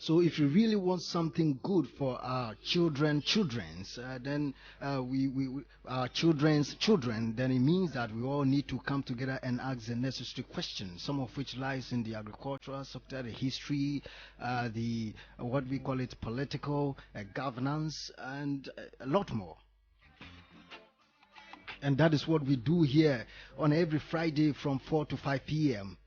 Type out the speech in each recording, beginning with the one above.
So if you really want something good for our children's, then our children's children, then it means that we all need to come together and ask the necessary questions, some of which lies in the agricultural sector, the history, the what we call it political governance, and a lot more. And that is what we do here on every Friday from 4 to 5 p.m.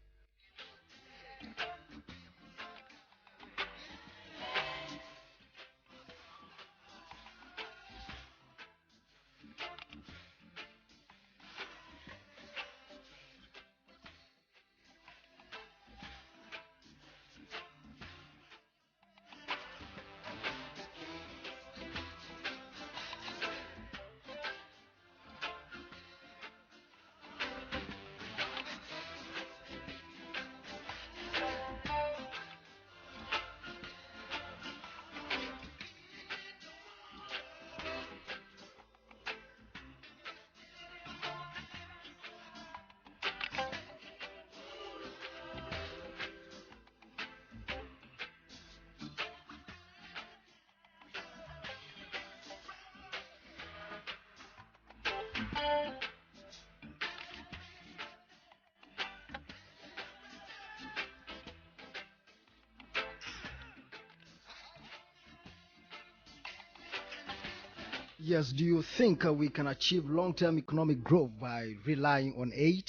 Yes, do you think we can achieve long-term economic growth by relying on aid?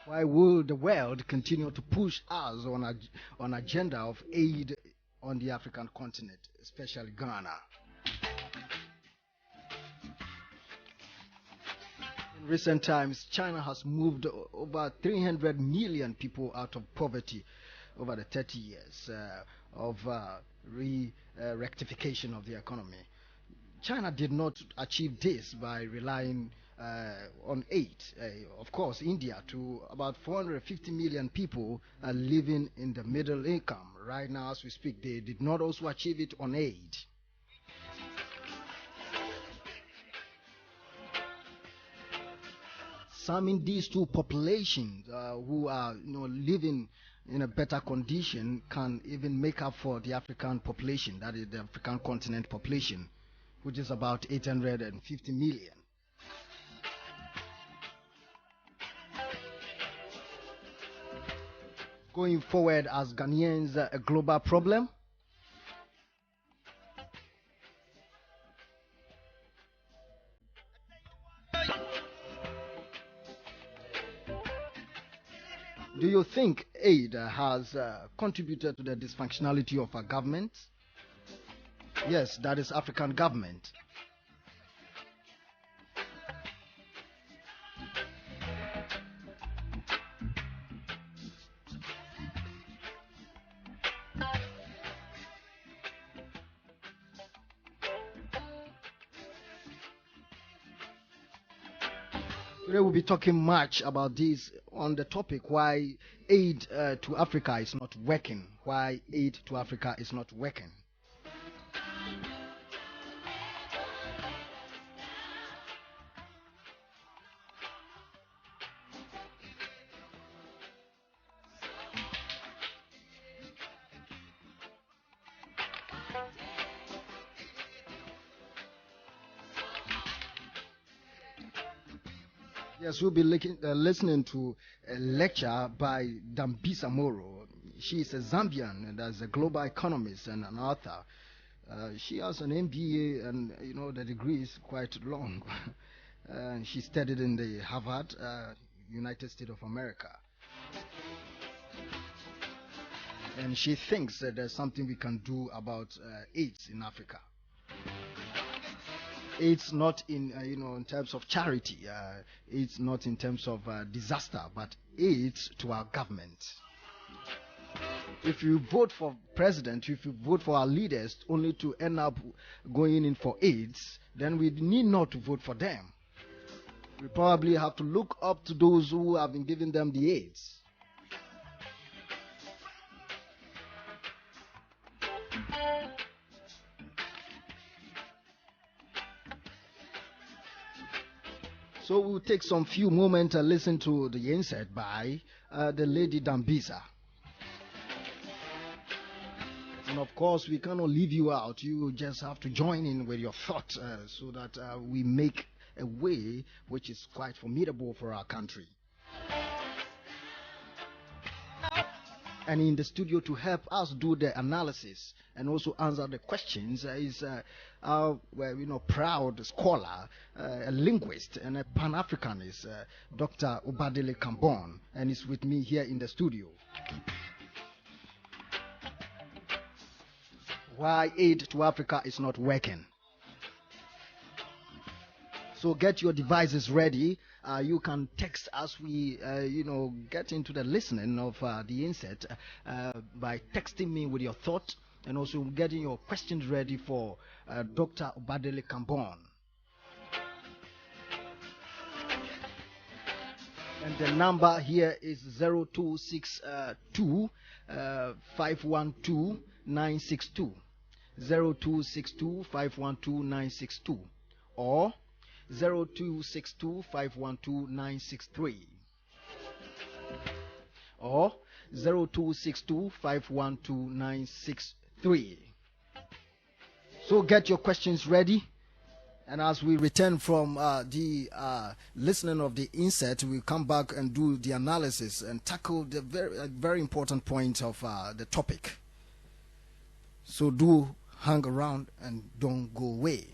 Why will the world continue to push us on agenda of aid on the African continent, especially Ghana? In recent times, China has moved over 300 million people out of poverty over the 30 years of rectification of the economy. China did not achieve this by relying on aid. Of course, India, to about 450 million people are living in the middle income. Right now, as we speak, they did not also achieve it on aid. Summing these two populations who are living in a better condition can even make up for the African population, that is the African continent population, which is about 850 million. Going forward as Ghanaians, a global problem. Do you think aid has contributed to the dysfunctionality of our government? Yes, that is African government. Today we'll be talking much about this on the topic why aid to Africa is not working. Why aid to Africa is not working. Yes, we'll be listening to a lecture by Dambisa Moyo. She is a Zambian and as a global economist and an author. She has an MBA and the degree is quite long. She studied in the Harvard, United States of America. And she thinks that there's something we can do about AIDS in Africa. It's not in terms of charity. It's not in terms of disaster, but it's to our government. If you vote for president, if you vote for our leaders only to end up going in for AIDS, then we need not to vote for them. We probably have to look up to those who have been giving them the AIDS. So So we'll take some few moments and listen to the insert by the lady Dambisa. And of course, we cannot leave you out. You just have to join in with your thought so that we make a way which is quite formidable for our country. And in the studio to help us do the analysis and also answer the questions is our proud scholar, a linguist and a Pan-Africanist, Dr. Obadele Kambon, and is with me here in the studio. Why aid to Africa is not working. So get your devices ready. You can text as we, get into the listening of the insert by texting me with your thought and also getting your questions ready for Dr. Obadele Kambon. And the number here is 0262 512 962. 0262 512 962 or 0262 512 963 or 0262 512 963. So get your questions ready, and as we return from the listening of the insert, we'll come back and do the analysis and tackle the very important point of the topic. So do hang around and don't go away.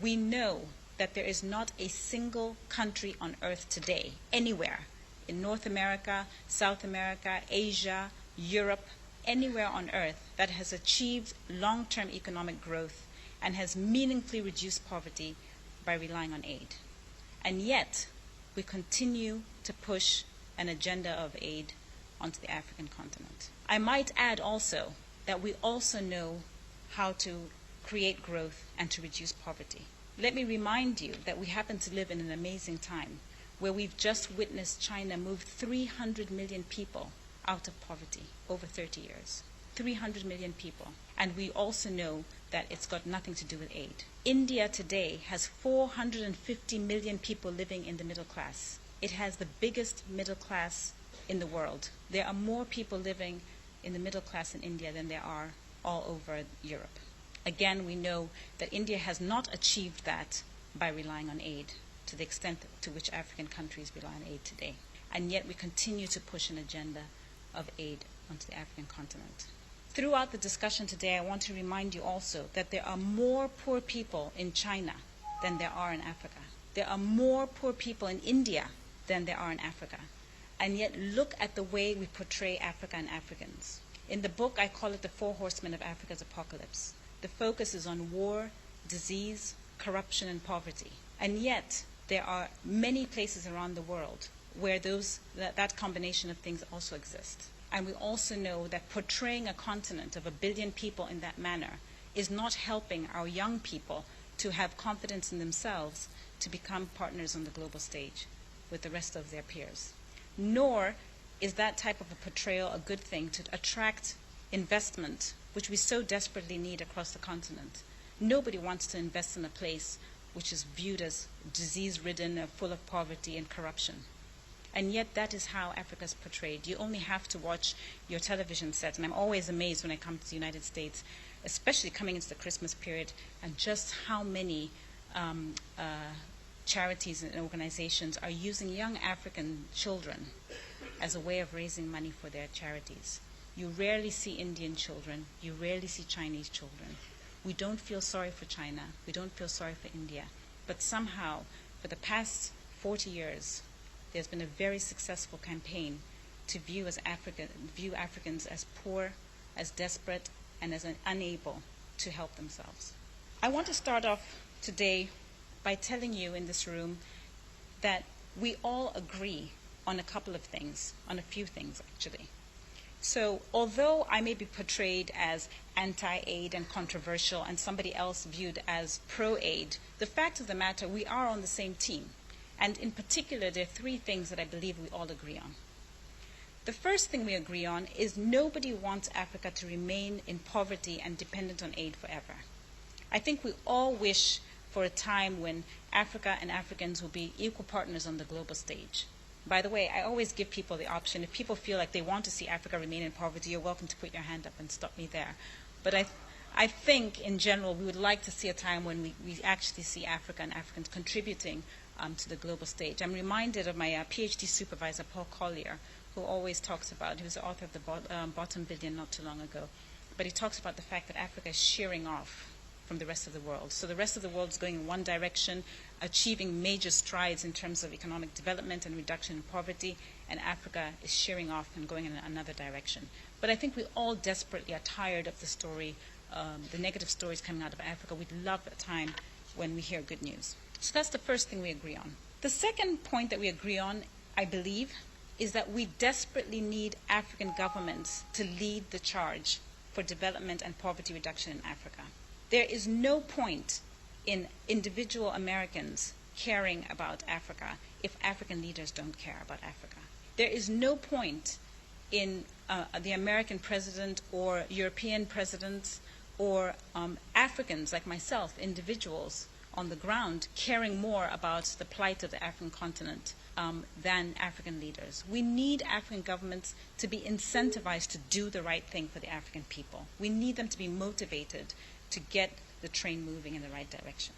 We know that there is not a single country on earth today, anywhere, in North America, South America, Asia, Europe, anywhere on earth, that has achieved long-term economic growth and has meaningfully reduced poverty by relying on aid. And yet, we continue to push an agenda of aid onto the African continent. I might add also that we also know how to create growth and to reduce poverty. Let me remind you that we happen to live in an amazing time where we've just witnessed China move 300 million people out of poverty over 30 years. 300 million people. And we also know that it's got nothing to do with aid. India today has 450 million people living in the middle class. It has the biggest middle class in the world. There are more people living in the middle class in India than there are all over Europe. Again, we know that India has not achieved that by relying on aid to the extent to which African countries rely on aid today. And yet we continue to push an agenda of aid onto the African continent. Throughout the discussion today, I want to remind you also that there are more poor people in China than there are in Africa. There are more poor people in India than there are in Africa. And yet look at the way we portray Africa and Africans. In the book, I call it the Four Horsemen of Africa's Apocalypse. The focus is on war, disease, corruption, and poverty. And yet, there are many places around the world where that combination of things also exist. And we also know that portraying a continent of 1 billion people in that manner is not helping our young people to have confidence in themselves to become partners on the global stage with the rest of their peers. Nor is that type of a portrayal a good thing to attract investment, which we so desperately need across the continent. Nobody wants to invest in a place which is viewed as disease-ridden, full of poverty and corruption. And yet that is how Africa is portrayed. You only have to watch your television sets, and I'm always amazed when I come to the United States, especially coming into the Christmas period, and just how many charities and organizations are using young African children as a way of raising money for their charities. You rarely see Indian children. You rarely see Chinese children. We don't feel sorry for China. We don't feel sorry for India. But somehow, for the past 40 years, there's been a very successful campaign to view Africans as poor, as desperate, and as unable to help themselves. I want to start off today by telling you in this room that we all agree on a couple of things, on a few things actually. So although I may be portrayed as anti-aid and controversial and somebody else viewed as pro-aid, the fact of the matter, we are on the same team. And in particular, there are three things that I believe we all agree on. The first thing we agree on is nobody wants Africa to remain in poverty and dependent on aid forever. I think we all wish for a time when Africa and Africans will be equal partners on the global stage. By the way, I always give people the option. If people feel like they want to see Africa remain in poverty, you're welcome to put your hand up and stop me there. But I think, in general, we would like to see a time when we actually see Africa and Africans contributing to the global stage. I'm reminded of my PhD supervisor, Paul Collier, who always talks about, he was the author of the Bottom Billion not too long ago, but he talks about the fact that Africa is shearing off from the rest of the world. So the rest of the world is going in one direction, achieving major strides in terms of economic development and reduction in poverty, and Africa is shearing off and going in another direction. But I think we all desperately are tired of the story, the negative stories coming out of Africa. We'd love a time when we hear good news. So that's the first thing we agree on. The second point that we agree on, I believe, is that we desperately need African governments to lead the charge for development and poverty reduction in Africa. There is no point in individual Americans caring about Africa if African leaders don't care about Africa. There is no point in the American president or European presidents or Africans like myself, individuals on the ground, caring more about the plight of the African continent than African leaders. We need African governments to be incentivized to do the right thing for the African people. We need them to be motivated to get the train moving in the right direction.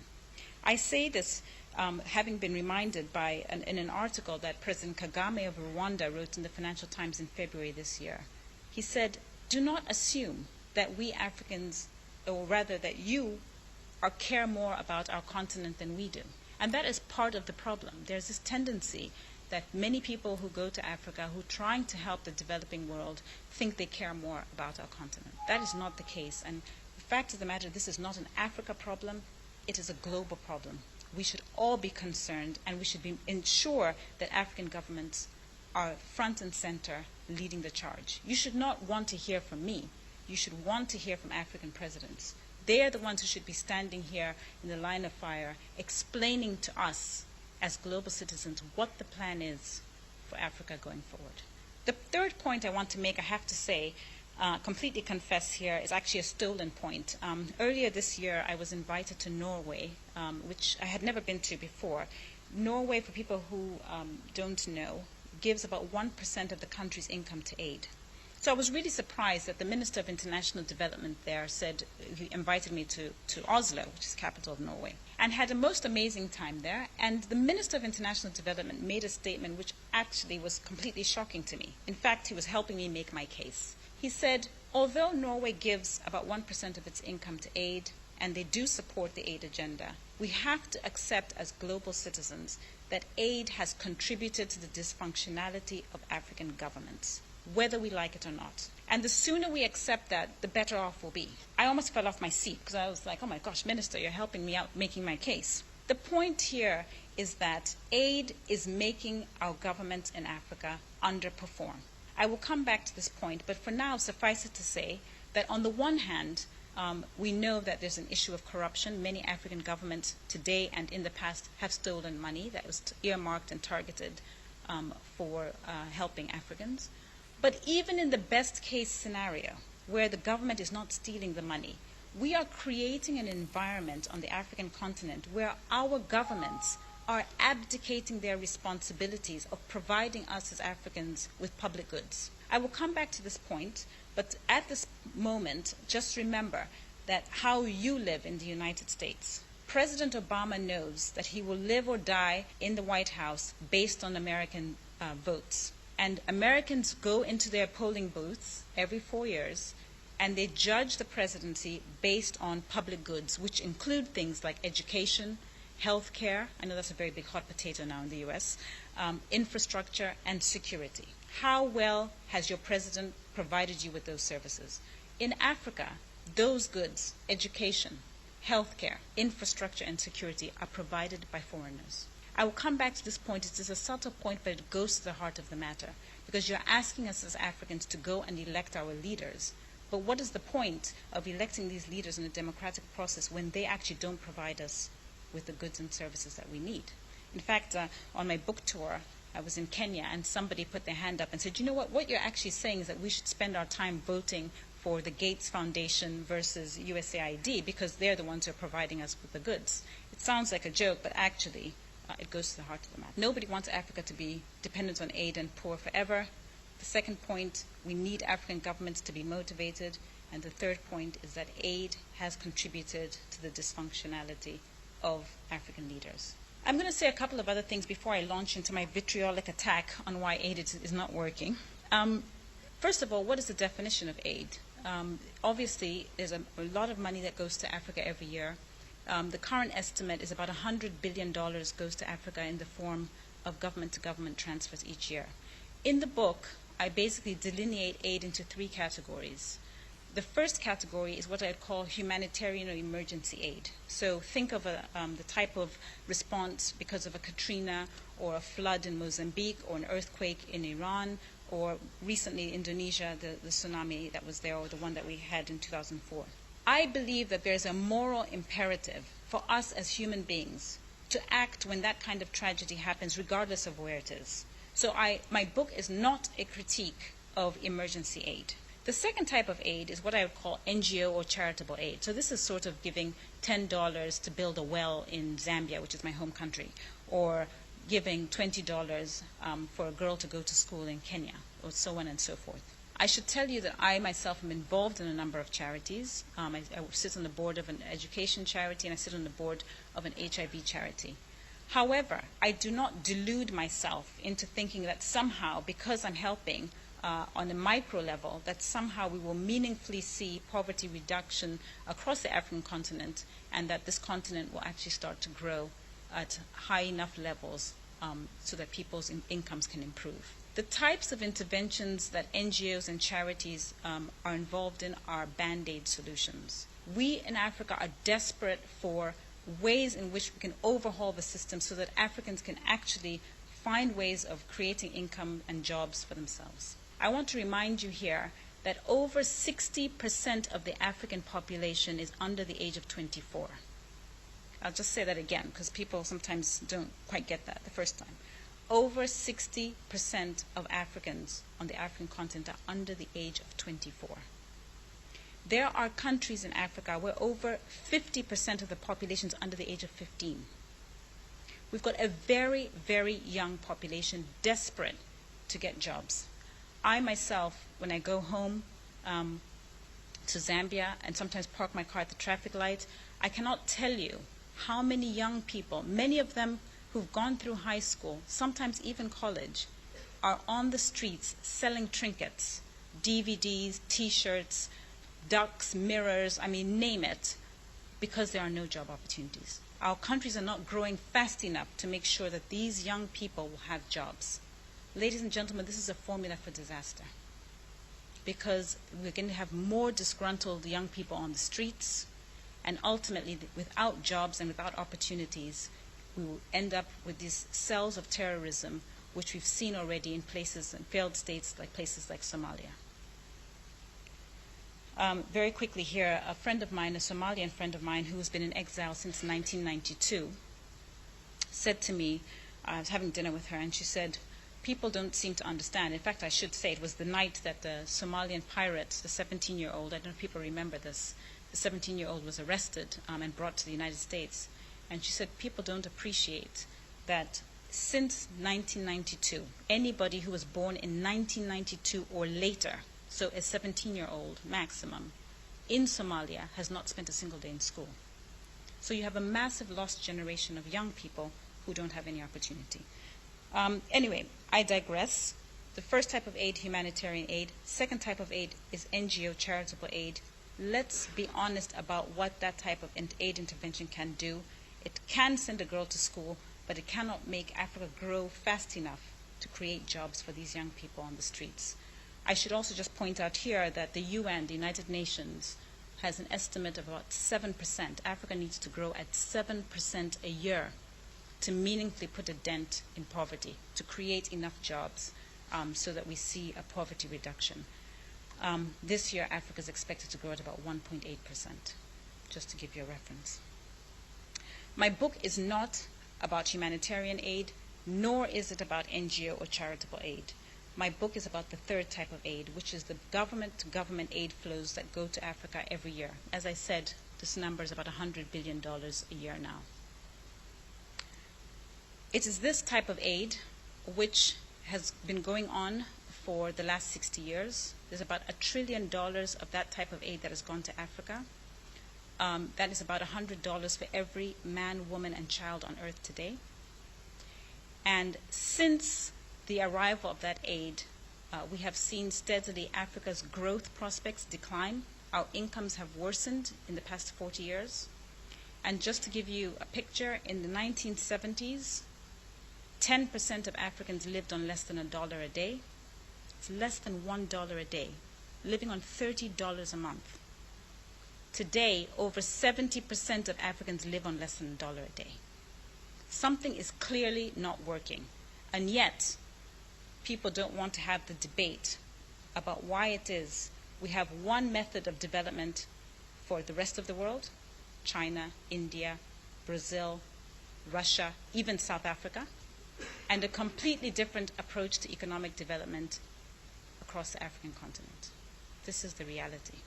I say this having been reminded by in an article that President Kagame of Rwanda wrote in the Financial Times in February this year. He said, "Do not assume that we Africans, or rather that you, care more about our continent than we do." And that is part of the problem. There's this tendency that many people who go to Africa, who are trying to help the developing world, think they care more about our continent. That is not the case. And the fact of the matter, this is not an Africa problem. It is a global problem. We should all be concerned, and we should ensure that African governments are front and center leading the charge. You should not want to hear from me. You should want to hear from African presidents. They are the ones who should be standing here in the line of fire, explaining to us as global citizens what the plan is for Africa going forward. The third point I want to make, I have to say, completely confess here, is actually a stolen point. Earlier this year, I was invited to Norway, which I had never been to before. Norway, for people who don't know, gives about 1% of the country's income to aid. So I was really surprised that the Minister of International Development there said, he invited me to Oslo, which is the capital of Norway, and had a most amazing time there. And the Minister of International Development made a statement which actually was completely shocking to me. In fact, he was helping me make my case. He said, although Norway gives about 1% of its income to aid, and they do support the aid agenda, we have to accept as global citizens that aid has contributed to the dysfunctionality of African governments, whether we like it or not. And the sooner we accept that, the better off we'll be. I almost fell off my seat because I was like, oh my gosh, Minister, you're helping me out making my case. The point here is that aid is making our governments in Africa underperform. I will come back to this point, but for now, suffice it to say that on the one hand, we know that there's an issue of corruption. Many African governments today and in the past have stolen money that was earmarked and targeted for helping Africans. But even in the best case scenario, where the government is not stealing the money, we are creating an environment on the African continent where our governments are abdicating their responsibilities of providing us as Africans with public goods. I will come back to this point, but at this moment, just remember that how you live in the United States. President Obama knows that he will live or die in the White House based on American votes. And Americans go into their polling booths every 4 years, and they judge the presidency based on public goods, which include things like education, health care, I know that's a very big hot potato now in the US, infrastructure, and security. How well has your president provided you with those services? In Africa, those goods, education, health care, infrastructure, and security are provided by foreigners. I will come back to this point. It is a subtle point, but it goes to the heart of the matter, because you're asking us as Africans to go and elect our leaders. But what is the point of electing these leaders in a democratic process when they actually don't provide us with the goods and services that we need? In fact, on my book tour, I was in Kenya, and somebody put their hand up and said, you know what you're actually saying is that we should spend our time voting for the Gates Foundation versus USAID because they're the ones who are providing us with the goods. It sounds like a joke, but actually it goes to the heart of the matter. Nobody wants Africa to be dependent on aid and poor forever. The second point, we need African governments to be motivated. And the third point is that aid has contributed to the dysfunctionality of African leaders. I'm going to say a couple of other things before I launch into my vitriolic attack on why aid is not working. First of all, what is the definition of aid? Obviously, there's a lot of money that goes to Africa every year. The current estimate is about $100 billion goes to Africa in the form of government-to-government transfers each year. In the book, I basically delineate aid into three categories. The first category is what I'd call humanitarian or emergency aid. So think of the type of response because of a Katrina or a flood in Mozambique or an earthquake in Iran or recently Indonesia, the tsunami that was there or the one that we had in 2004. I believe that there's a moral imperative for us as human beings to act when that kind of tragedy happens, regardless of where it is. So my book is not a critique of emergency aid. The second type of aid is what I would call NGO or charitable aid. So this is sort of giving $10 to build a well in Zambia, which is my home country, or giving $20 for a girl to go to school in Kenya, or so on and so forth. I should tell you that I myself am involved in a number of charities. I sit on the board of an education charity, and I sit on the board of an HIV charity. However, I do not delude myself into thinking that somehow, because I'm helping on a micro level, that somehow we will meaningfully see poverty reduction across the African continent, and that this continent will actually start to grow at high enough levels so that people's incomes can improve. The types of interventions that NGOs and charities are involved in are Band-Aid solutions. We in Africa are desperate for ways in which we can overhaul the system so that Africans can actually find ways of creating income and jobs for themselves. I want to remind you here that over 60% of the African population is under the age of 24. I'll just say that again because people sometimes don't quite get that the first time. Over 60% of Africans on the African continent are under the age of 24. There are countries in Africa where over 50% of the population is under the age of 15. We've got a very, very young population desperate to get jobs. I myself, when I go home to Zambia and sometimes park my car at the traffic light, I cannot tell you how many young people, many of them who've gone through high school, sometimes even college, are on the streets selling trinkets, DVDs, T-shirts, ducks, mirrors, name it, because there are no job opportunities. Our countries are not growing fast enough to make sure that these young people will have jobs. Ladies and gentlemen, this is a formula for disaster because we're going to have more disgruntled young people on the streets, and ultimately, without jobs and without opportunities, we will end up with these cells of terrorism, which we've seen already in places, in failed states like places like Somalia. Very quickly here, a friend of mine, a Somalian friend of mine who has been in exile since 1992, said to me, I was having dinner with her, and she said, people don't seem to understand. In fact, I should say it was the night that the Somalian pirate, the 17-year-old, I don't know if people remember this, the 17-year-old was arrested and brought to the United States. And she said people don't appreciate that since 1992, anybody who was born in 1992 or later, so a 17-year-old maximum, in Somalia has not spent a single day in school. So you have a massive lost generation of young people who don't have any opportunity. Anyway, I digress. The first type of aid, humanitarian aid. Second type of aid is NGO, charitable aid. Let's be honest about what that type of aid intervention can do. It can send a girl to school, but it cannot make Africa grow fast enough to create jobs for these young people on the streets. I should also just point out here that the UN, the United Nations, has an estimate of about 7%. Africa needs to grow at 7% a year to meaningfully put a dent in poverty, to create enough jobs so that we see a poverty reduction. This year, Africa is expected to grow at about 1.8%, just to give you a reference. My book is not about humanitarian aid, nor is it about NGO or charitable aid. My book is about the third type of aid, which is the government-to-government aid flows that go to Africa every year. As I said, this number is about $100 billion a year now. It is this type of aid which has been going on for the last 60 years. There's about $1 trillion of that type of aid that has gone to Africa. That is about $100 for every man, woman, and child on earth today. And since the arrival of that aid, we have seen steadily Africa's growth prospects decline. Our incomes have worsened in the past 40 years. And just to give you a picture, in the 1970s, 10% of Africans lived on less than $1 a day. It's less than $1 a day, living on $30 a month. Today, over 70% of Africans live on less than $1 a day. Something is clearly not working. And yet, people don't want to have the debate about why it is we have one method of development for the rest of the world, China, India, Brazil, Russia, even South Africa, and a completely different approach to economic development across the African continent. This is the reality.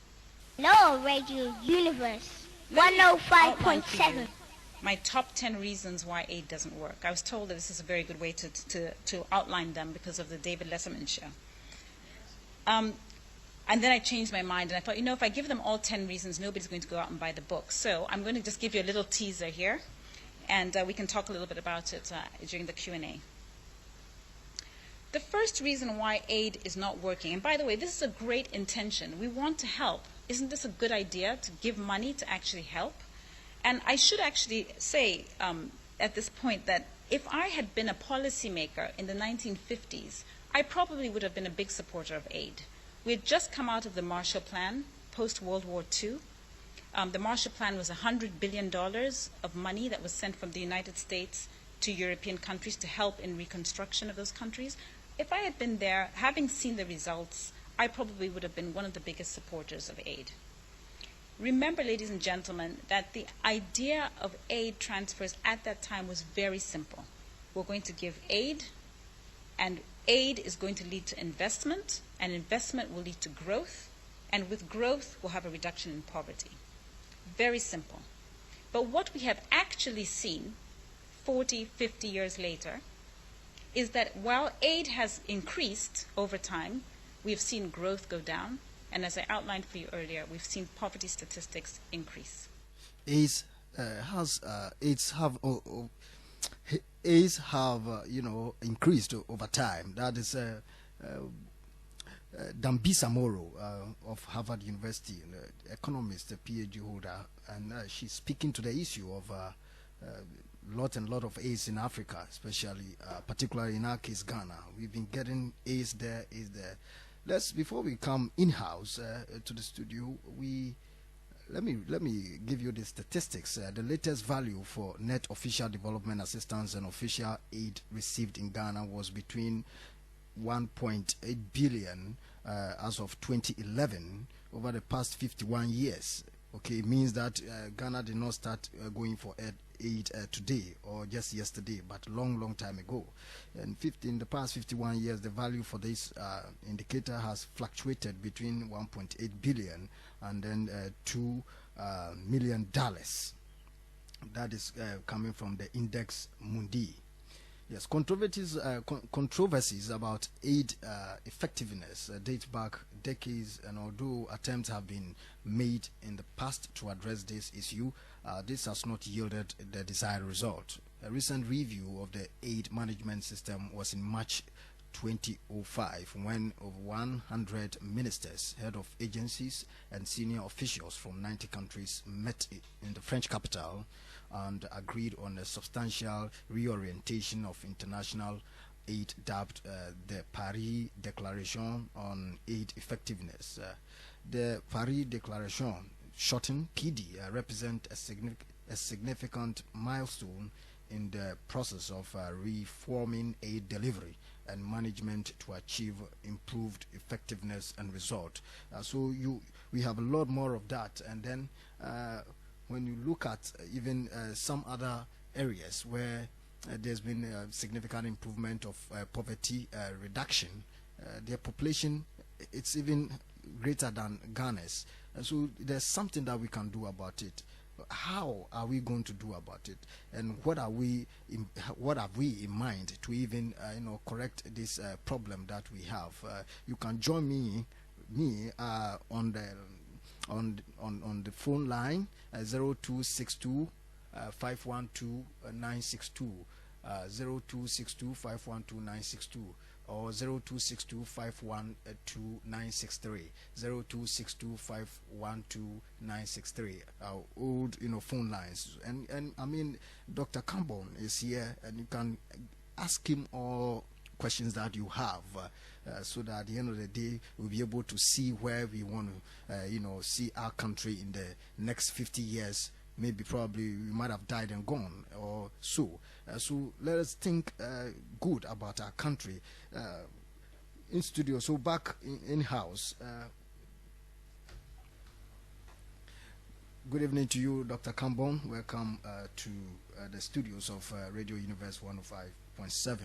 Hello, Radio Univers 105.7. My top 10 reasons why aid doesn't work. I was told that this is a very good way to outline them because of the David Lesserman show. And then I changed my mind and I thought, you know, if I give them all 10 reasons, nobody's going to go out and buy the book. So I'm going to just give you a little teaser here, and we can talk a little bit about it during the Q&A. The first reason why aid is not working, and by the way, this is a great intention. We want to help. Isn't this a good idea to give money to actually help? And I should actually say at this point that if I had been a policymaker in the 1950s, I probably would have been a big supporter of aid. We had just come out of the Marshall Plan, post-World War II. The Marshall Plan was $100 billion of money that was sent from the United States to European countries to help in reconstruction of those countries. If I had been there, having seen the results, I probably would have been one of the biggest supporters of aid. Remember, ladies and gentlemen, that the idea of aid transfers at that time was very simple. We're going to give aid, and aid is going to lead to investment, and investment will lead to growth, and with growth, we'll have a reduction in poverty. Very simple. But what we have actually seen 40, 50 years later is that while aid has increased over time, we have seen growth go down, and as I outlined for you earlier, we've seen poverty statistics increase. AIDS have increased over time. That is Dambisa Moyo of Harvard University, an economist, a PhD holder, and she's speaking to the issue of lot of AIDS in Africa, especially, particularly in our case, Ghana. We've been getting AIDS there. Before we come in-house to the studio, let me give you the statistics. The latest value for net official development assistance and official aid received in Ghana was between 1.8 billion as of 2011 over the past 51 years. Okay, it means that Ghana did not start going for aid today or just yesterday, but long time ago. And in the past 51 years, the value for this indicator has fluctuated between 1.8 billion and then $2 million. That is coming from the Index Mundi. Yes, controversies about aid effectiveness date back decades, and although attempts have been made in the past to address this issue, this has not yielded the desired result. A recent review of the aid management system was in March 2005 when over 100 ministers, head of agencies, and senior officials from 90 countries met in the French capital and agreed on a substantial reorientation of international aid dubbed the Paris Declaration on Aid Effectiveness. The Paris Declaration, shortened PD, represents a significant milestone in the process of reforming aid delivery and management to achieve improved effectiveness and result. So we have a lot more of that, and then when you look at even some other areas where there's been a significant improvement of poverty reduction, their population, it's even greater than Ghana's. And so there's something that we can do about it. How are we going to do about it? And what have we in mind to even correct this problem that we have? You can join me on the phone line 0262 512 962 0262 512 962 or 0262 512 963 0262 512 963, our old phone lines. And I mean, Dr. Kambon is here, and you can ask him all questions that you have, so that at the end of the day we'll be able to see where we want to see our country in the next 50 years. Maybe probably we might have died and gone or so. So let us think good about our country. In studio, so back in house. Good evening to you, Dr. Kambon. Welcome to the studios of Radio Univers 105.7.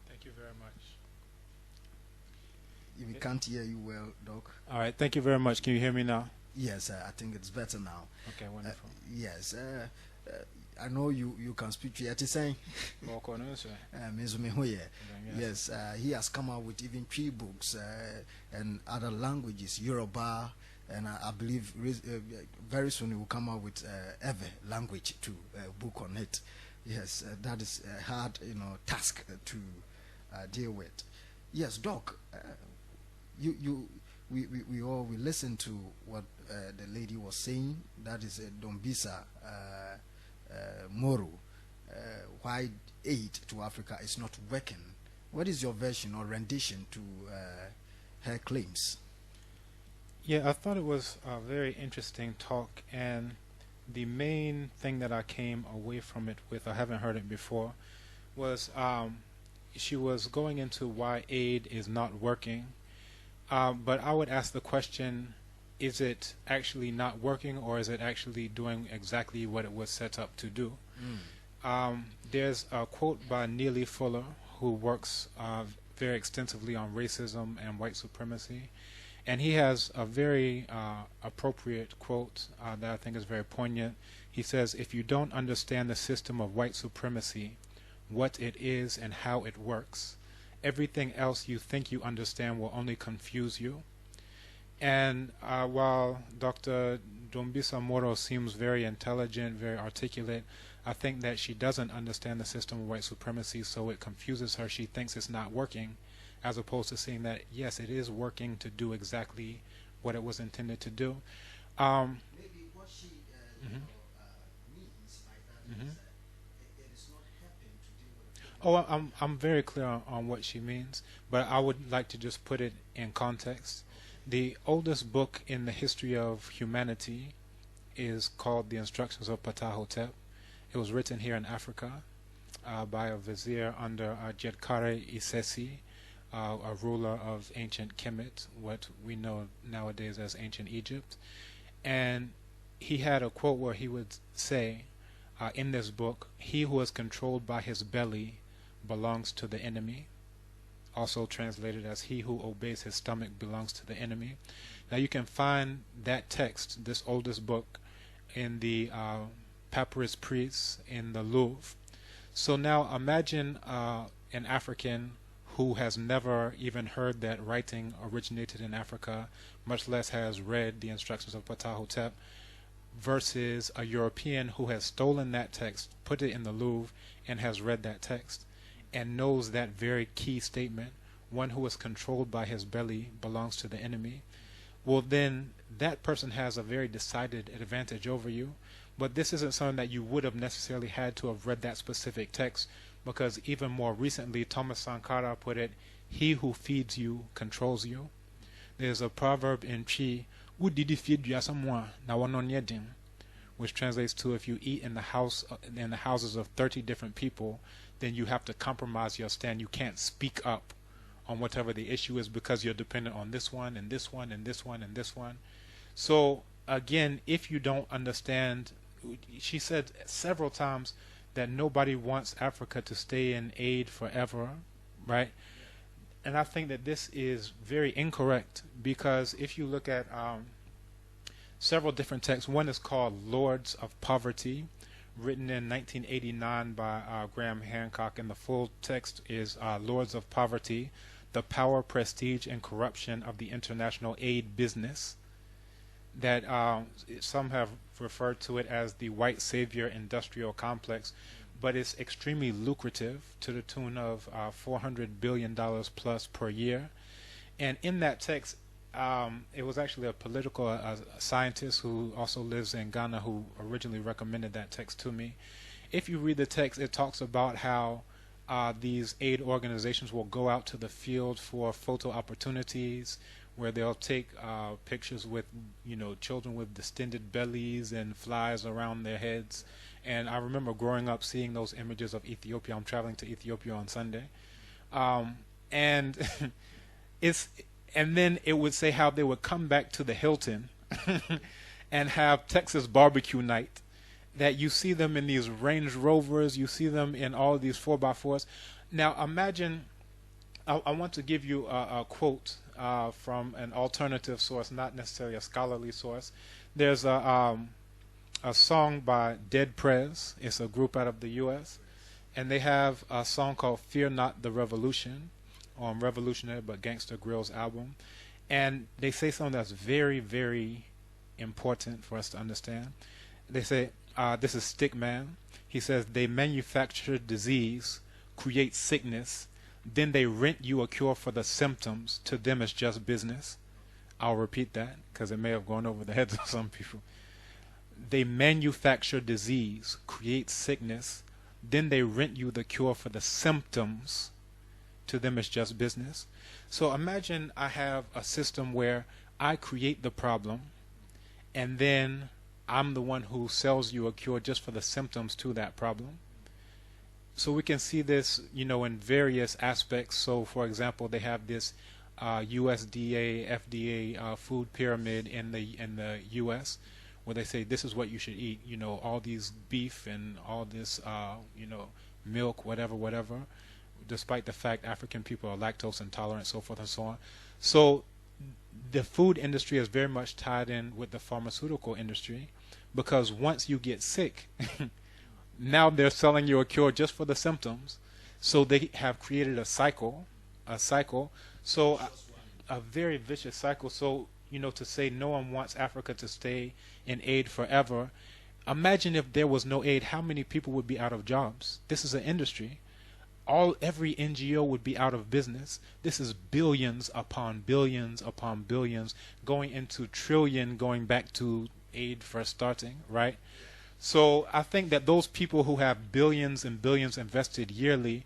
Thank you very much. If we can't hear you well, Doc. All right, thank you very much. Can you hear me now? Yes, I think it's better now. Okay, wonderful. Yes, I know you can speak to Yeti saying. Yes, he has come out with even 3 books and other languages, Yoruba, and I believe very soon he will come out with Ewe language too, book on it. Yes, that is a hard task to deal with. Yes, Doc, we all listen to what the lady was saying. That is Dambisa Moyo, why aid to Africa is not working. What is your version or rendition to her claims? Yeah, I thought it was a very interesting talk, and the main thing that I came away from it with, I haven't heard it before, was she was going into why aid is not working. But I would ask the question, is it actually not working, or is it actually doing exactly what it was set up to do? There's a quote by Neely Fuller, who works very extensively on racism and white supremacy. And he has a very appropriate quote that I think is very poignant. He says, if you don't understand the system of white supremacy, what it is and how it works, everything else you think you understand will only confuse you. And while Dr. Dambisa Moyo seems very intelligent, very articulate, I think that she doesn't understand the system of white supremacy, so it confuses her. She thinks it's not working, as opposed to seeing that, yes, it is working to do exactly what it was intended to do. Maybe what she means by that is that it is not helping to deal with it. I'm very clear on what she means, but I would like to just put it in context. The oldest book in the history of humanity is called The Instructions of Ptahhotep. It was written here in Africa by a vizier under Djedkare Isesi, a ruler of ancient Kemet, what we know nowadays as ancient Egypt. And he had a quote where he would say in this book, "He who is controlled by his belly belongs to the enemy." Also translated as, "He who obeys his stomach belongs to the enemy." Now you can find that text, this oldest book, in the Papyrus Priests in the Louvre. So now imagine an African who has never even heard that writing originated in Africa, much less has read the Instructions of Ptahhotep, versus a European who has stolen that text, put it in the Louvre, and has read that text, and knows that very key statement, "One who is controlled by his belly belongs to the enemy." Well, then that person has a very decided advantage over you. But this isn't something that you would have necessarily had to have read that specific text, because even more recently, Thomas Sankara put it, "He who feeds you controls you." There's a proverb in Chi, "Who did feed you someone na wanonyedin," which translates to, if you eat in the houses of 30 different people, then you have to compromise your stand. You can't speak up on whatever the issue is because you're dependent on this one and this one and this one and this one. So again, if you don't understand, she said several times that nobody wants Africa to stay in aid forever, right? And I think that this is very incorrect, because if you look at several different texts, one is called Lords of Poverty, written in 1989 by Graham Hancock, and the full text is Lords of Poverty, the Power, Prestige, and Corruption of the International Aid Business, that some have referred to it as the white savior industrial complex, but it's extremely lucrative, to the tune of $400 billion plus per year. And in that text, it was actually a political scientist who also lives in Ghana who originally recommended that text to me. If you read the text, it talks about how these aid organizations will go out to the field for photo opportunities, where they'll take pictures with, children with distended bellies and flies around their heads. And I remember growing up seeing those images of Ethiopia. I'm traveling to Ethiopia on Sunday, and and then it would say how they would come back to the Hilton and have Texas barbecue night. That you see them in these Range Rovers, you see them in all of these 4x4s. Now imagine, I want to give you a quote from an alternative source, not necessarily a scholarly source. There's a song by Dead Prez. It's a group out of the U.S. And they have a song called Fear Not the Revolution, on Revolutionary but Gangsta Grill's album. And they say something that's very, very important for us to understand. They say, this is Stickman. He says, they manufacture disease, create sickness, then they rent you a cure for the symptoms. To them it's just business. I'll repeat that because it may have gone over the heads of some people. They manufacture disease, create sickness, then they rent you the cure for the symptoms. To them it's just business. So imagine I have a system where I create the problem, and then I'm the one who sells you a cure just for the symptoms to that problem. So we can see this, in various aspects. So, for example, they have this USDA, FDA food pyramid in the U.S., where they say this is what you should eat. All these beef and all this, milk, whatever. Despite the fact African people are lactose intolerant, so forth and so on. So the food industry is very much tied in with the pharmaceutical industry, because once you get sick, now they're selling you a cure just for the symptoms. So they have created a cycle. So a very vicious cycle. So, to say no one wants Africa to stay in aid forever, imagine if there was no aid, how many people would be out of jobs? This is an industry. Every NGO would be out of business. This is billions upon billions upon billions, going into trillion, going back to aid first starting, right? So I think that those people who have billions and billions invested yearly,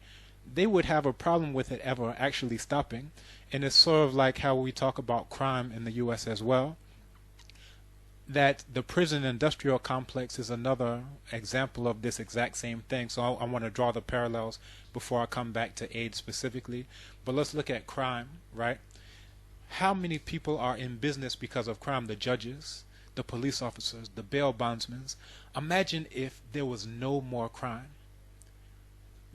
they would have a problem with it ever actually stopping. And it's sort of like how we talk about crime in the U.S. as well, that the prison industrial complex is another example of this exact same thing. So I want to draw the parallels before I come back to aid specifically. But let's look at crime, right? How many people are in business because of crime? The judges, the police officers, the bail bondsmen. Imagine if there was no more crime,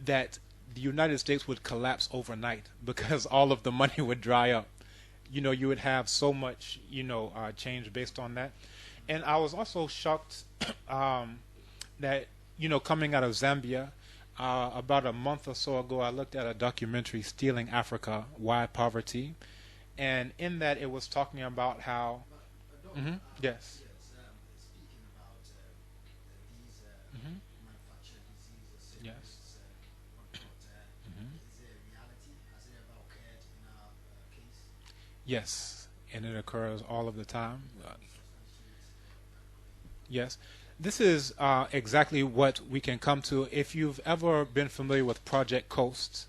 that the United States would collapse overnight because all of the money would dry up. You would have so much, change based on that. And I was also shocked that, coming out of Zambia, about a month or so ago, I looked at a documentary, Stealing Africa, Why Poverty? And in that, it was talking about how... Yes. Speaking about these manufactured diseases, Yes. is it a reality? Has it ever occurred in our case? Yes, and it occurs all of the time. Yes. This is exactly what we can come to. If you've ever been familiar with Project Coast,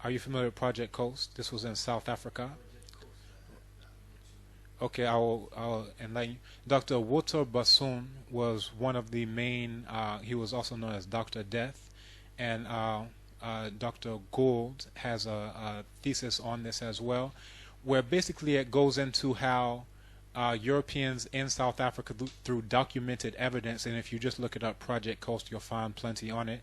are you familiar with Project Coast? This was in South Africa. Okay, I'll enlighten you. Dr. Walter Bassoon was one of the main, he was also known as Dr. Death, and Dr. Gould has a thesis on this as well, where basically it goes into how Europeans in South Africa, through documented evidence, and if you just look it up, Project Coast, you'll find plenty on it,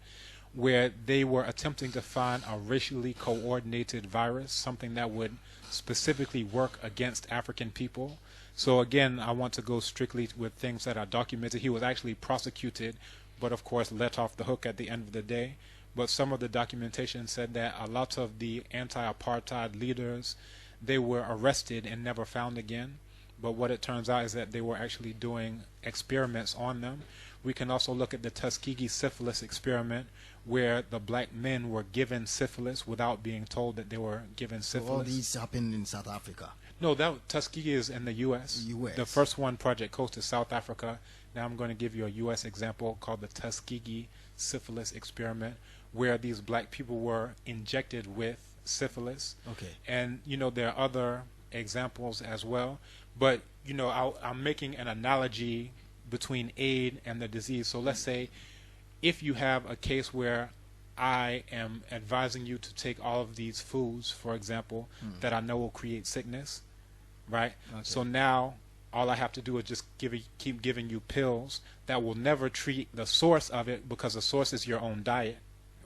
where they were attempting to find a racially coordinated virus, something that would specifically work against African people. So again, I want to go strictly with things that are documented. He was actually prosecuted, but of course let off the hook at the end of the day. But some of the documentation said that a lot of the anti-apartheid leaders, they were arrested and never found again. But what it turns out is that they were actually doing experiments on them. We can also look at the Tuskegee syphilis experiment, where the black men were given syphilis without being told that they were given syphilis. So all these happened in South Africa? No, that Tuskegee is in the U.S. The first one, Project Coast, is South Africa. Now I'm going to give you a U.S. example called the Tuskegee syphilis experiment, where these black people were injected with syphilis. Okay. And, there are other examples as well. But, I'm making an analogy between aid and the disease. So let's say if you have a case where I am advising you to take all of these foods, for example, that I know will create sickness, right? Okay. So now all I have to do is just keep giving you pills that will never treat the source of it, because the source is your own diet,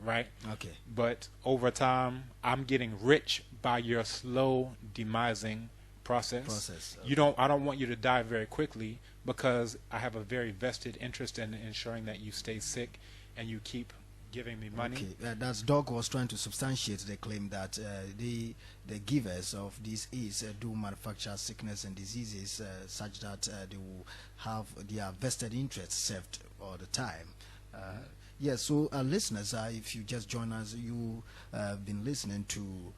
right? Okay. But over time, I'm getting rich by your slow demising process. Okay. I don't want you to die very quickly, because I have a very vested interest in ensuring that you stay sick and you keep giving me money. Okay, that's Doc was trying to substantiate the claim that the givers of these aids do manufacture sickness and diseases such that they will have their vested interests served all the time. Yes, so listeners, if you just join us, you have been listening to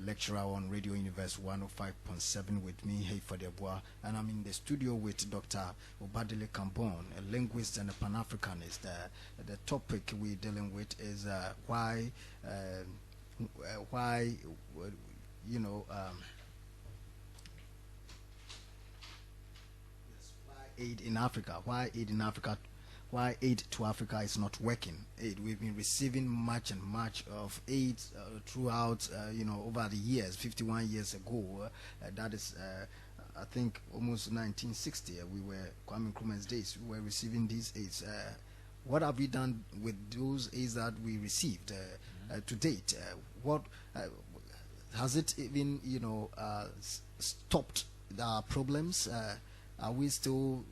lecturer on Radio Univers 105.7 with me, Hayford Yɛboa, and I'm in the studio with Dr. Obadele Kambon, a linguist and a Pan-Africanist. The topic we're dealing with is why aid in Africa, why aid to Africa is not working. We've been receiving much of aid throughout, over the years. 51 years ago, that is, I think, almost 1960. We were Kwame Nkrumah's days. We were receiving these aids. What have we done with those aids that we received to date? What has it even, stopped our problems? Are we still,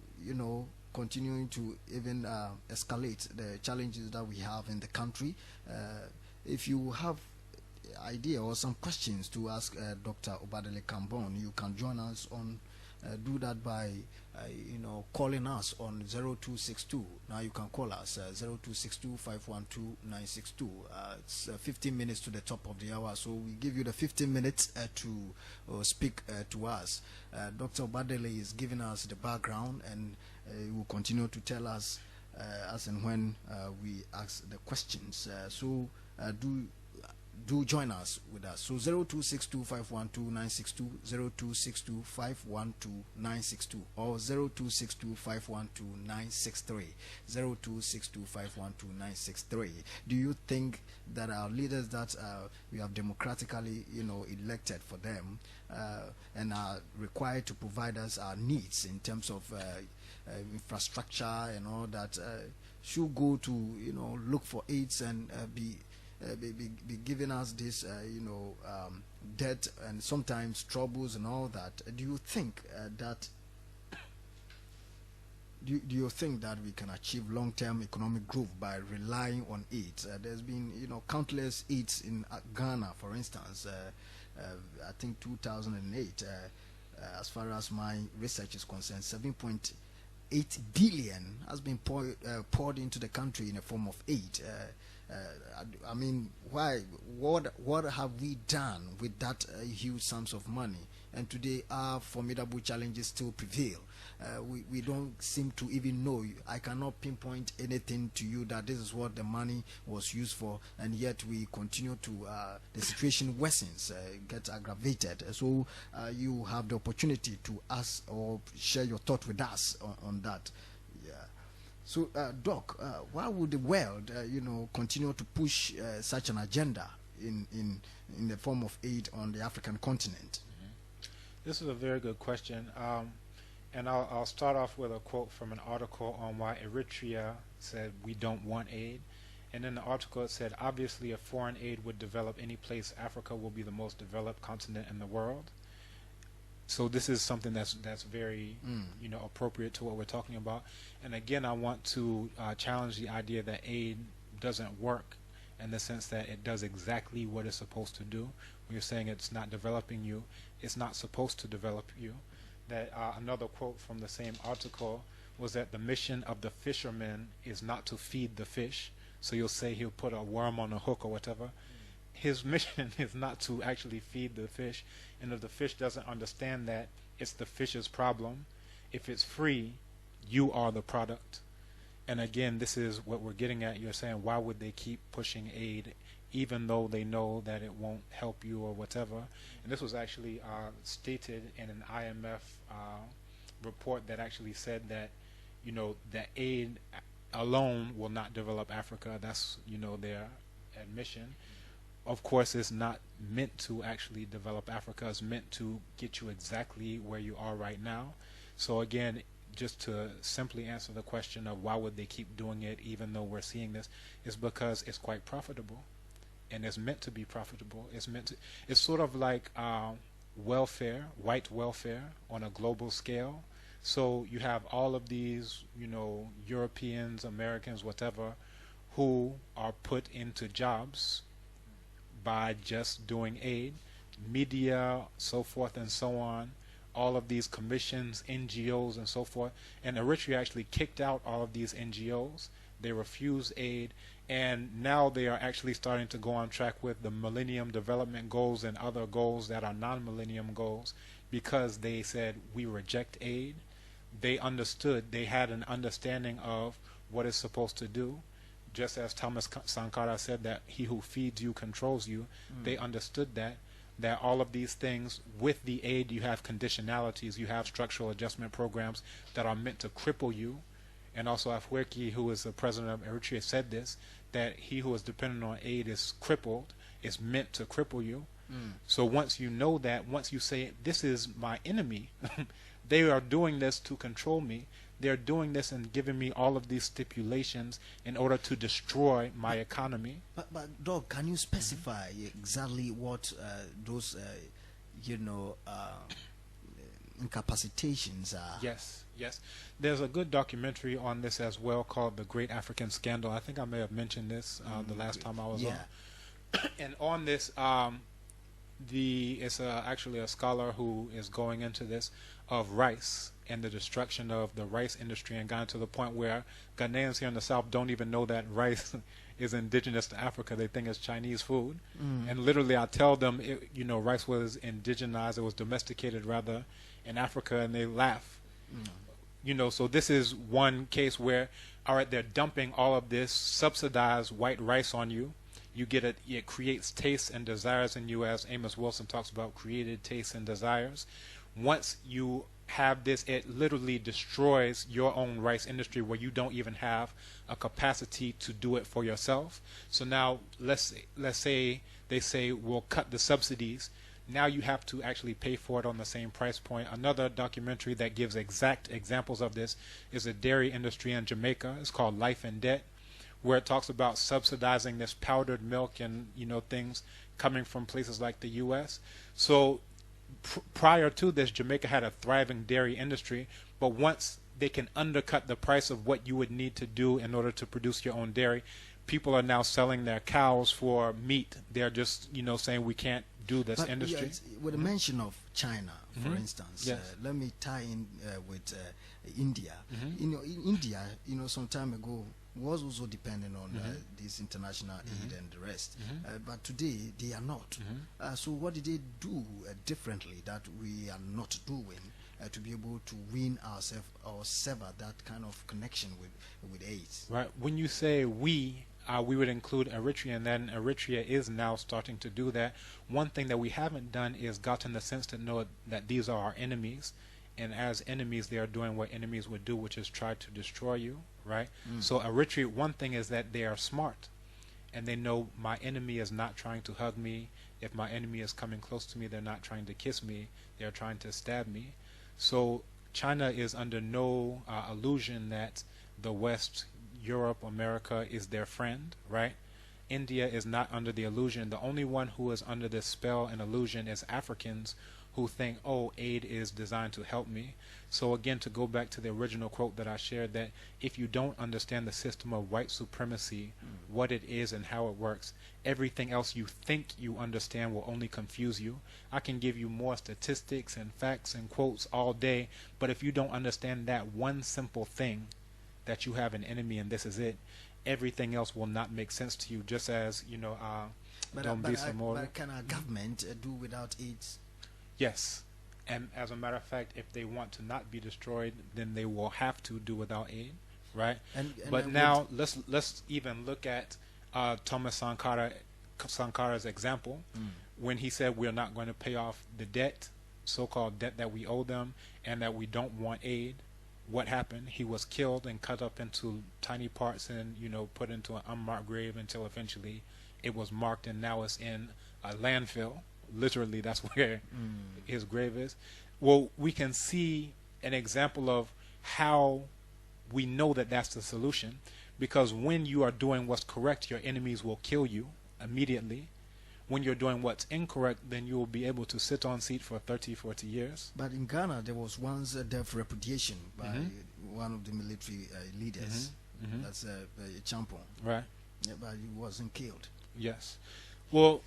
continuing to even escalate the challenges that we have in the country? If you have idea or some questions to ask Dr. Obadele Kambon, you can join us on do that by calling us on 0262. Now you can call us 0262 512 962. It's 15 minutes to the top of the hour, so we give you the 15 minutes to speak to us. Dr. Obadele is giving us the background, and he will continue to tell us as and when we ask the questions. So do join us with us. So 0262 512 962, 0262 512 962, or 0262 512 963, 0262 512 963. Do you think that our leaders that we have democratically, elected for them, and are required to provide us our needs in terms of infrastructure and all that, should go to look for aids and be giving us this debt and sometimes troubles and all that? Do you think that we can achieve long-term economic growth by relying on aids? There's been countless aids in Ghana, for instance. I think 2008, as far as my research is concerned, 7.8 billion has been poured into the country in a form of aid. I mean, why? What have we done with that huge sums of money? And today, our formidable challenges still prevail. We don't seem to even know. I cannot pinpoint anything to you that this is what the money was used for, and yet we continue to. The situation worsens, gets aggravated. So you have the opportunity to ask or share your thought with us on that. So, Doc, why would the world, continue to push such an agenda in the form of aid on the African continent? This is a very good question, and I'll start off with a quote from an article on why Eritrea said we don't want aid, And in the article it said, obviously, if foreign aid would develop any place, Africa will be the most developed continent in the world. So this is something that's very appropriate to what we're talking about. And again, I want to challenge the idea that aid doesn't work in the sense that it does exactly what it's supposed to do. When you're saying it's not developing you, it's not supposed to develop you. That another quote from the same article was that the mission of the fisherman is not to feed the fish. So you'll say he'll put a worm on a hook or whatever. His mission is not to actually feed the fish. And if the fish doesn't understand that, it's the fish's problem. If it's free, you are the product. And again, this is what we're getting at. You're saying, why would they keep pushing aid even though they know that it won't help you or whatever? And this was actually stated in an IMF report that actually said that, that aid alone will not develop Africa. That's, their admission. Of course, it's not meant to actually develop Africa. It's meant to get you exactly where you are right now. So again, just to simply answer the question of why would they keep doing it even though we're seeing this, is because it's quite profitable. And it's meant to be profitable. It's sort of like welfare, white welfare on a global scale. So you have all of these, Europeans, Americans, whatever, who are put into jobs by just doing aid, media, so forth and so on, all of these commissions, NGOs and so forth. And Eritrea actually kicked out all of these NGOs. They refused aid, and now they are actually starting to go on track with the Millennium Development Goals and other goals that are non-millennium goals, because they said we reject aid. They understood, they had an understanding of what it's supposed to do. Just as Thomas Sankara said that he who feeds you controls you, they understood that all of these things, with the aid you have conditionalities, you have structural adjustment programs that are meant to cripple you. And also Afwerki, who is the president of Eritrea, said this, that he who is dependent on aid is crippled, is meant to cripple you. So once you know that, once you say, this is my enemy, they are doing this to control me, they're doing this and giving me all of these stipulations in order to destroy my economy. But Doc, can you specify exactly what those, incapacitations are? Yes. There's a good documentary on this as well called The Great African Scandal. I think I may have mentioned this the last time I was on. And on this, it's actually a scholar who is going into this of rice and the destruction of the rice industry, and gotten to the point where Ghanaians here in the South don't even know that rice is indigenous to Africa. They think it's Chinese food. And literally I tell them, rice was indigenized, it was domesticated rather in Africa, and they laugh. So this is one case where, all right, they're dumping all of this subsidized white rice on you. You get it creates tastes and desires in you, as Amos Wilson talks about, created tastes and desires. Once you have this, it literally destroys your own rice industry, where you don't even have a capacity to do it for yourself. So now let's say they say we'll cut the subsidies. Now you have to actually pay for it on the same price point. Another documentary that gives exact examples of this is the dairy industry in Jamaica. It's called Life and Debt, where it talks about subsidizing this powdered milk and things coming from places like the U.S. So prior to this, Jamaica had a thriving dairy industry, but once they can undercut the price of what you would need to do in order to produce your own dairy, people are now selling their cows for meat. They're just saying we can't do this industry. With the mention of China, for instance, let me tie in with India. In India, some time ago, was also dependent on this international aid and the rest. But today, they are not. So what did they do differently that we are not doing to be able to win ourselves or sever that kind of connection with aid? Right. When you say we would include Eritrea, and then Eritrea is now starting to do that. One thing that we haven't done is gotten the sense to know that these are our enemies. And as enemies, they are doing what enemies would do, which is try to destroy you, right? So Eritrea, one thing is that they are smart, and they know my enemy is not trying to hug me. If my enemy is coming close to me, they're not trying to kiss me. They're trying to stab me. So China is under no illusion that the West, Europe, America is their friend, right? India is not under the illusion. The only one who is under this spell and illusion is Africans who think, oh, aid is designed to help me. So again, to go back to the original quote that I shared, that if you don't understand the system of white supremacy, what it is and how it works, everything else you think you understand will only confuse you. I can give you more statistics and facts and quotes all day, but if you don't understand that one simple thing, that you have an enemy and this is it, everything else will not make sense to you. Just as, Dambisa Moyo. But can our government do without AIDS? Yes. And as a matter of fact, if they want to not be destroyed, then they will have to do without aid, right? But now let's even look at Thomas Sankara's example, when he said we're not going to pay off the debt, so-called debt that we owe them, and that we don't want aid. What happened? He was killed and cut up into tiny parts and put into an unmarked grave until eventually it was marked, and now it's in a landfill. Literally, that's where his grave is. Well, we can see an example of how we know that that's the solution, because when you are doing what's correct, your enemies will kill you immediately. When you're doing what's incorrect, then you will be able to sit on seat for 30, 40 years. But in Ghana, there was once a death repudiation by one of the military leaders. That's Kambon. Right. Yeah, but he wasn't killed. Yes. Well,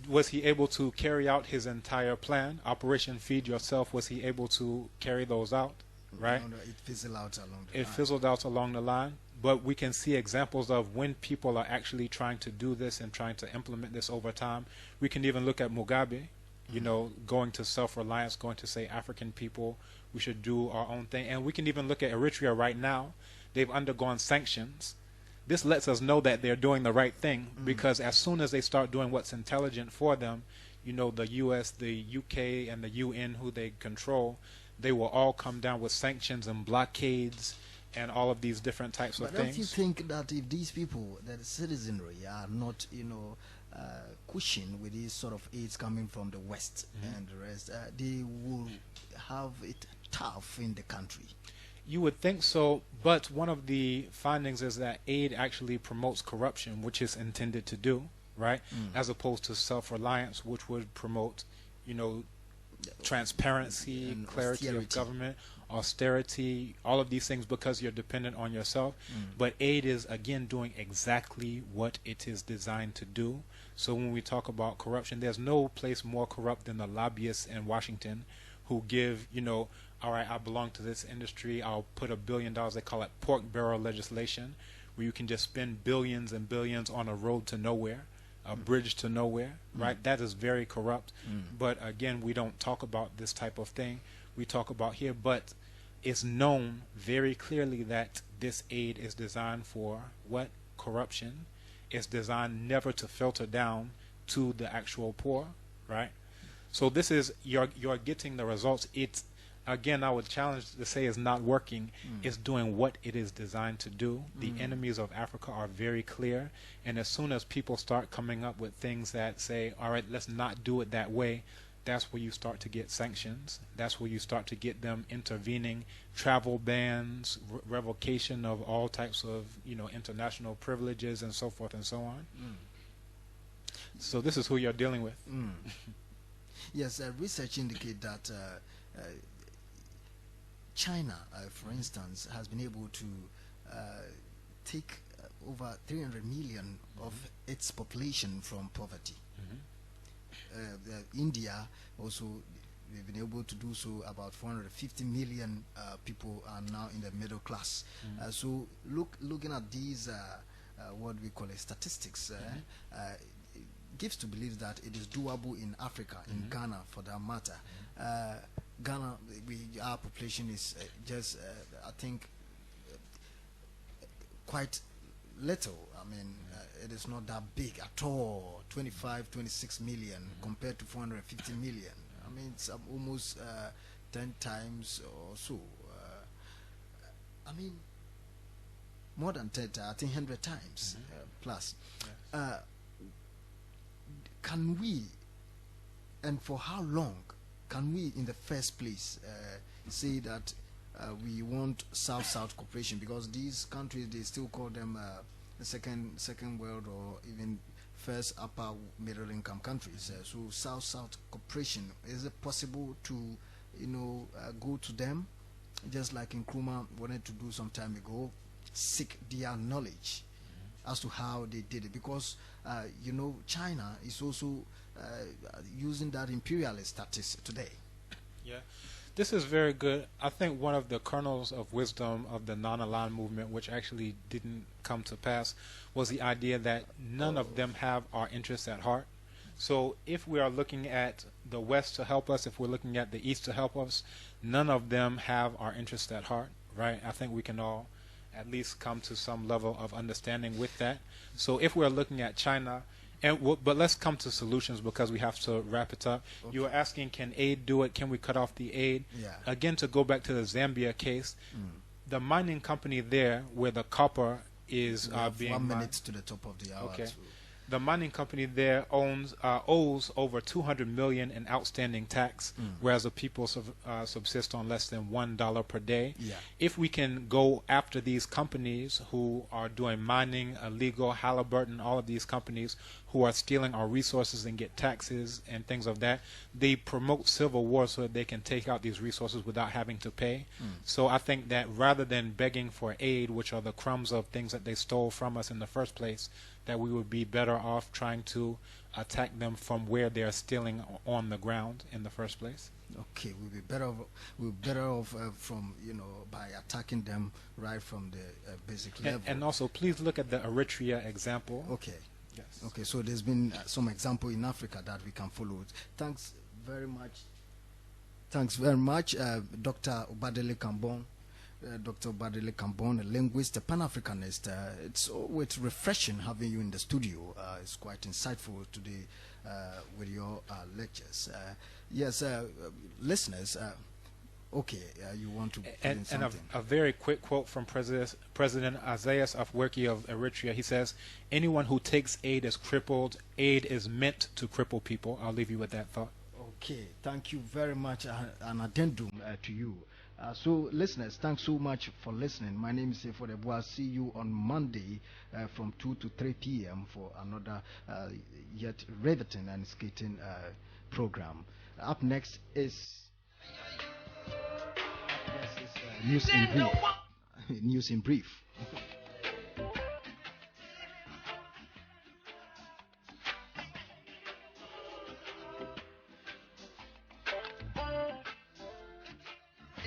was he able to carry out his entire plan? Operation Feed Yourself, was he able to carry those out? Right? It fizzled out along the line. It fizzled out along the line. But we can see examples of when people are actually trying to do this and trying to implement this over time. We can even look at Mugabe, going to self-reliance, going to say African people, we should do our own thing. And we can even look at Eritrea right now. They've undergone sanctions. This lets us know that they're doing the right thing, because as soon as they start doing what's intelligent for them, the US, the UK, and the UN, who they control, they will all come down with sanctions and blockades and all of these different types of things. But don't you think that if these people, that the citizenry, are not, cushioned with these sort of aids coming from the West and the rest, they will have it tough in the country? You would think so, but one of the findings is that aid actually promotes corruption, which is intended to do, right? As opposed to self-reliance, which would promote, transparency, and clarity of government, austerity, all of these things, because you're dependent on yourself. But aid is, again, doing exactly what it is designed to do. So when we talk about corruption, there's no place more corrupt than the lobbyists in Washington who give, all right, I belong to this industry, I'll put $1 billion, they call it pork barrel legislation, where you can just spend billions and billions on a road to nowhere, a bridge to nowhere, right? That is very corrupt. But again, we don't talk about this type of thing. We talk about here, but it's known very clearly that this aid is designed for what? Corruption. It's designed never to filter down to the actual poor, right? So this is, you're getting the results. It's, again, I would challenge to say it's not working. It's doing what it is designed to do. The enemies of Africa are very clear. And as soon as people start coming up with things that say, all right, let's not do it that way, that's where you start to get sanctions. That's where you start to get them intervening, travel bans, revocation of all types of, international privileges and so forth and so on. So this is who you're dealing with. Yes, research indicates that China, for instance, has been able to take over 300 million of its population from poverty. India also, they've been able to do so. About 450 million people are now in the middle class. So looking at these, what we call statistics, gives to believe that it is doable in Africa, in Ghana for that matter. Ghana, our population is just, I think, quite little. I mean, it is not that big at all. 25, 26 million compared to 450 million. I mean, it's almost 10 times or so. I mean, more than 10 times, I think 100 times plus. Yes. Can we, and for how long, can we in the first place say that we want South-South cooperation, because these countries, they still call them the second world or even first upper middle income countries. So South-South cooperation, is it possible to go to them, just like Nkrumah wanted to do some time ago, seek their knowledge as to how they did it? Because China is also using that imperialist status today. Yeah, this is very good. I think one of the kernels of wisdom of the non-aligned movement, which actually didn't come to pass, was the idea that none of them have our interests at heart. So if we are looking at the West to help us, if we're looking at the East to help us, none of them have our interests at heart, right? I think we can all at least come to some level of understanding with that. So if we're looking at China, but let's come to solutions, because we have to wrap it up. Okay. You were asking, can aid do it? Can we cut off the aid? Yeah. Again, to go back to the Zambia case, the mining company there, where the copper is being 1 minute to the top of the hour. Okay. The mining company there owes over $200 million in outstanding tax, whereas the people subsist on less than $1 per day. Yeah. If we can go after these companies who are doing mining, illegal, Halliburton, all of these companies who are stealing our resources and get taxes and things of that, they promote civil war so that they can take out these resources without having to pay. So I think that rather than begging for aid, which are the crumbs of things that they stole from us in the first place, that we would be better off trying to attack them from where they are stealing on the ground in the first place. Okay, we'll be better off from by attacking them right from the basic level. And also, please look at the Eritrea example. Okay. Yes. Okay. So there's been some example in Africa that we can follow. Thanks very much. Thanks very much, Dr. Obadele Kambon. Dr. Obadele Kambon, a linguist, a Pan-Africanist. It's always refreshing having you in the studio. It's quite insightful today with your lectures. Yes, listeners, you want to put in something. And a very quick quote from President Isaias Afwerki of Eritrea. He says, "Anyone who takes aid is crippled. Aid is meant to cripple people." I'll leave you with that thought. Okay, thank you very much. An addendum to you. So, listeners, thanks so much for listening. My name is Hayford. Yɛboa. See you on Monday from 2 to 3 p.m. for another yet riveting and skating program. Up next is News in Brief. News in Brief.